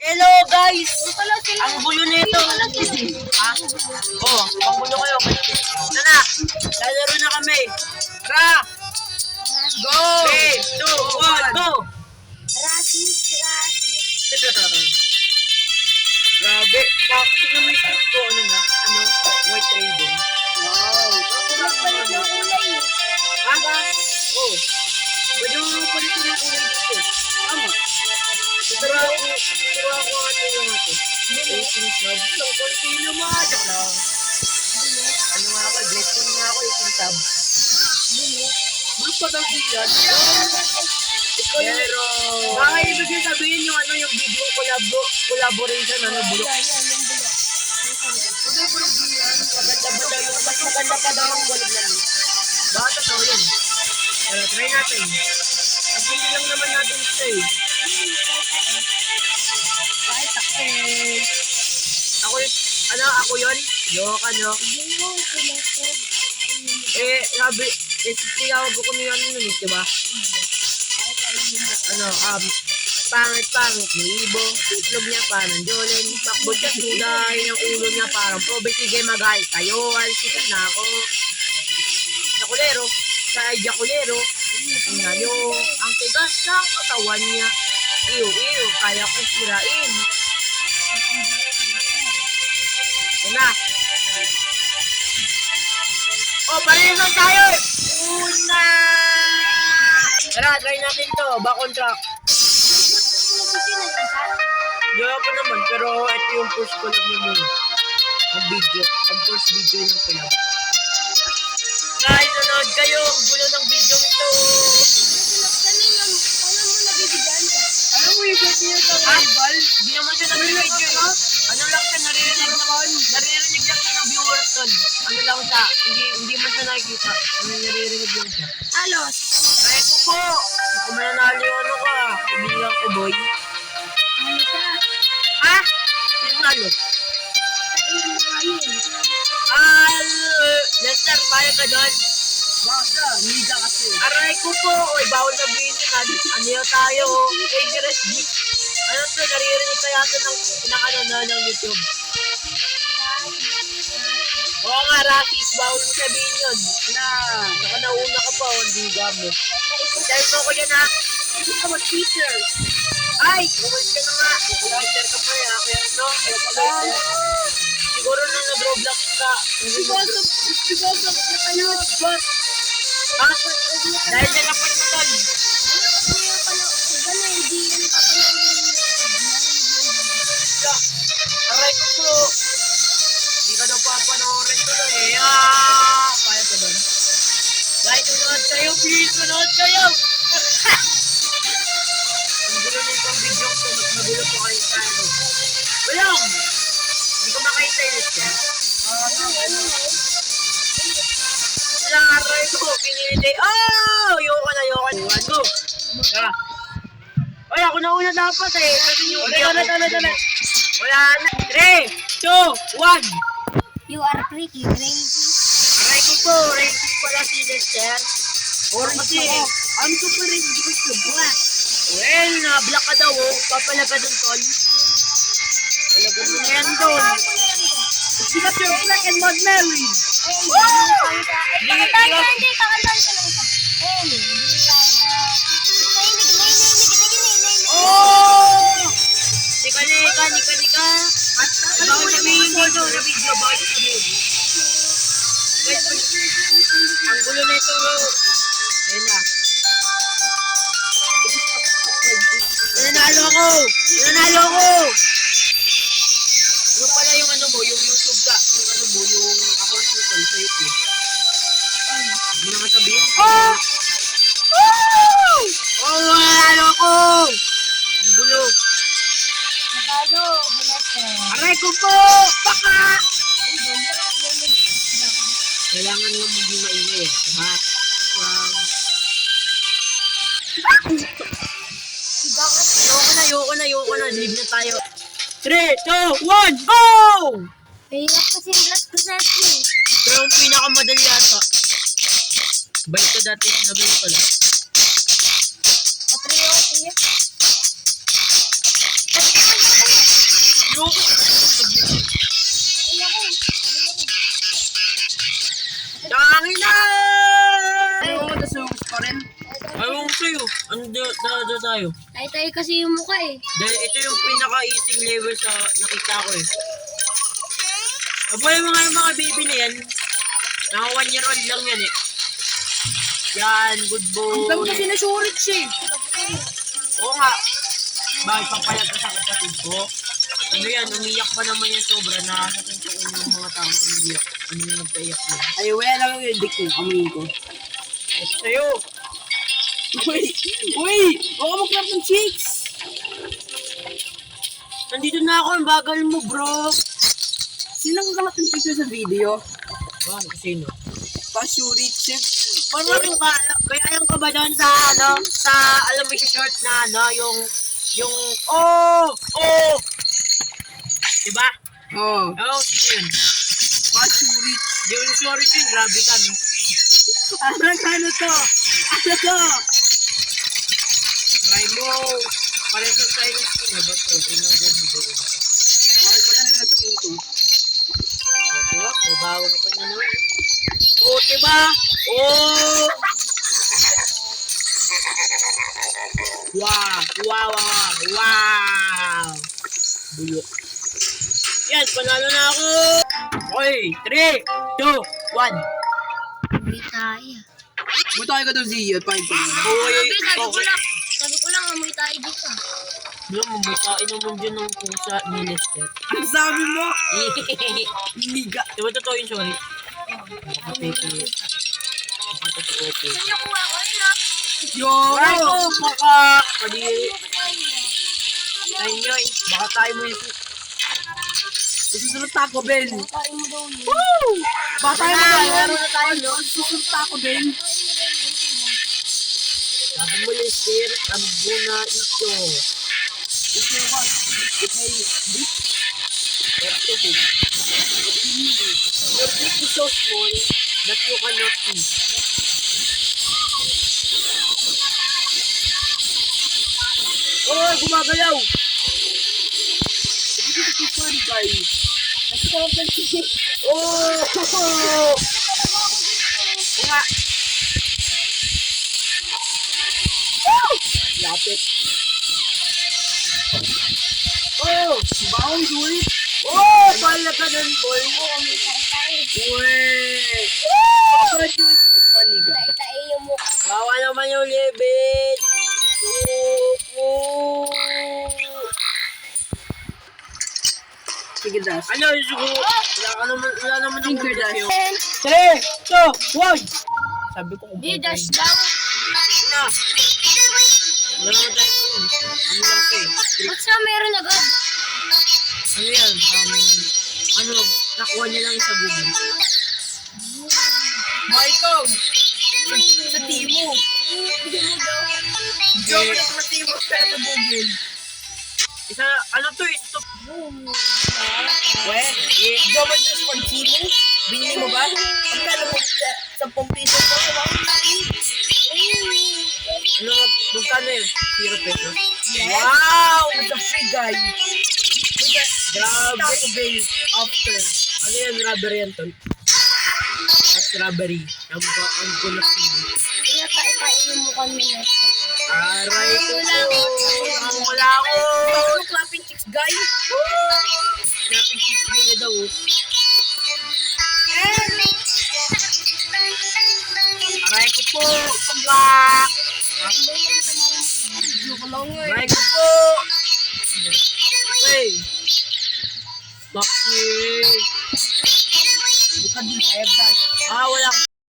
Hello guys! Ang gulo nito. Ha? Oh, ang gulo kayo. Ito na. Lalaro na kami. Tara! Go! 3, 2, 1, go! Grabe. Tignan mo yung skin ko. Ano na? Ano? White raven. Wow. Ha? Oh. Pwede mo palitin yung kulay dito. Tama. Tuturuan ko ato yung ato. 18 subs lang. Kunti naman. Joke lang. Ano nga ako? Blessing nga ako 18 subs. Bulok pa daw yan. Pero... baka ibig sabihin yung ano yung video collaboration ano bulok. Hindi bulok yan. Maganda ba daw yung mas maganda pa daw yung bulok yan. Baka totoo yun. Pero try natin. Kasi hindi lang naman natin ito eh. Ako yun? Yoka, no? Sabi, tinawag ko niyo ano nun, diba? Pangit, may ibo, itlog niya parang Jolene, pakbol siya, suday ng ulo niya parang probe, sige magalit tayo, sikat na ako. Jakulero, sa Jakulero, tingnan nyo, ang tigas ng katawan niya, iyo, kaya kong sirain. Na. Oh, parehas tayo! Una! Tara, try natin to. Back on track. Gaya ko naman, pero ito yung first collab niya muna. Ang video. Ang first video ng collab. Guys, nanood kayo. Ang gulo ng video nito. Ano mo yung video sa rival? Hindi naman siya nag-video. Ano lang siya, naririnig lang siya ng viewers tol. Ano lang siya, hindi mo siya nakikita. Naririnig lang siya. Alos. Kaya ko po, kung mananalo yung ano ka, ibilang ko boy. Ano ka? Ha? Sino talo? Lester, paya ka doon? Basta, liga kasi. Aray ko po, oy, bawal sabihin yun. Ano yun tayo? Dangerous Geek. Ano to, naririnig kaya ito ng YouTube. Oo nga, Rasis, bawal mo sabihin yun. Saka nauna ka pa, hindi gamit. Time mo ko yan ha. Hindi ka mag-teacher. Ay, umalis ka na nga. Teacher ka pa eh, kaya no? Siguro nung nag-Roblox ka. Because of but Ha? Dahil sa dapat mo tol. Aray ko po. Hindi ka daw papanoorin ko lang eh. Kaya ko doon. Guys, manood kayo please. Manood kayo. Ang gulo nito ang video ko. Mas magulo po kayo sa ano. Walang. Hindi ko makainternet yan. Walang aray ko. Piniliday. Oh! Ayoko na. Go. Tara. Ay, ako na una dapat eh. Kasi yung Tala. wala na. 3, 2, 1. You are pretty crazy. Aray ko po, racist pala si Lester. Kasi, I'm super rich because you're black. well, na-black ka daw oh. Papalaga dun, tol. Palaga mo na yan dun. It's because you're black and not married. Oh! Nika. Bawal sabihin dito sa video, bawal sabihin. Guys, ang gulo na ito. Ayun na. Nanalo ako! Ano pala yung ano mo, yung YouTube ka, yung ano mo, yung account mo sa YouTube. Ano na sabihin? Nanalo ako! Ang gulo. Aray ko po! Baka! Kailangan lang maging maingay eh. Ha? Ayoko na. Leave na tayo. 3, 2, 1, go! Hirap kasi yung last process eh. Pero ang pinakamadali yata. Balik ko dati, sinabi ko lang. Patrio, na tayo. Tay-tay kasi yung mukha eh. Dahil ito yung pinaka-easing level sa nakita ko eh. Aba yung mga baby na yan. Naka 1 year old lang yan eh. Yan, good boy. Ang dami kasi na shortage eh. Oo nga. Bakit papayat ka sa kapatid ko? Ano yan, umiyak pa naman yan sobra. Nakasasensya ko yung mga tao umiyak. Ano yung nagpaiyak mo? Ay, wala lang yung dick ko. Amoy ko. Ito sa'yo. Uy! Uy! Huwag ka mag-clap ng chicks! Nandito na ako, ang bagal mo bro. Sino ang kamat ng picture sa video? Bakit sino? Pa-shuri chick. Parang ka, may alam ka ba doon sa ano, sa, alam mo yung short na ano, yung, diba? Oo. Oo, sino yun? Pa-shuri. Di ko sorry yun, grabe ka no. Ano to? Ano to? Try mo, parang sa tayo ng skin, ba to? Pinagod mo doon. Okay pa na ng skin ko. O, diba? May bawang ko na naman. O, diba? Oh! Wow! Wow! Wow! Wow! Bulok. Yan, panalo na ako! Okay, 3, 2, 1. Uy, tayo. Buta ka doon, Zia. Pahin ko. Okay, Sabi ko lang amoy tayo dito. Alam mo, makain naman dyan ng pusa ni Lester. Ang sabi mo? Liga. Diba totoo yun, sorry? Nakapeke. Nakatotoo po. Saan nakuha ko yun ah? Yo! Alright, oh, baka, kadiri. Ayun nyo, baka tayo mo yung... Susunod Taco Bell. Kain mo daw yun. Woo! Baka tayo Tara, mag- meron na tayo, no? Susunod Taco Bell. Sabi mo, Lester, ang buna ito. If you want, if I this, Pero ito, big. Your dick is so small that you cannot eat. Oh, gumagalaw! this is funny, guys. Kasi ko ang pansin. Oh! Oo nga. Lapit. Oh! Bawang sulit. Oh! Pala ka nun, boy. Amoy tayo. Weh! Bakit yung ito si Aniga? Tay-tay yung mukha. Kawa naman yung libit. Oh! Sige, Das. Ano, sugo? Wala naman ang Finger dash. 3, 2, 1! Sabi ko kung Di, dash daw. na. Wala naman tayo. Ano lang to eh. Ba't siya meron agad? Ano yan? Ano, nakuha niya lang sa Google. Michael! Sa Timo. Hindi mo daw. Joke na sa Timo sa Google. Isa, ano to eh? Ito. Well, joke na sa Timo. Binili mo ba? Ang kala mo sa 10 piso ko. Ano, magkano yun? 0 pesos. Wow! It's a free guy. Grabe. Taco Bell after. Ano yan? Rubber yan tol. Strawberry. Ang gulak niya. Kaya tay-tay yung mukha ni Lester. Aray ko po. Ang wala ko. Ano clapping chicks guy? Natin kisbay na daw. Oh. Aray ko po. Pagwak. Joke lang eh. Aray ko po. Hey. Fuck you. Bukan din, I have that. Ah, wala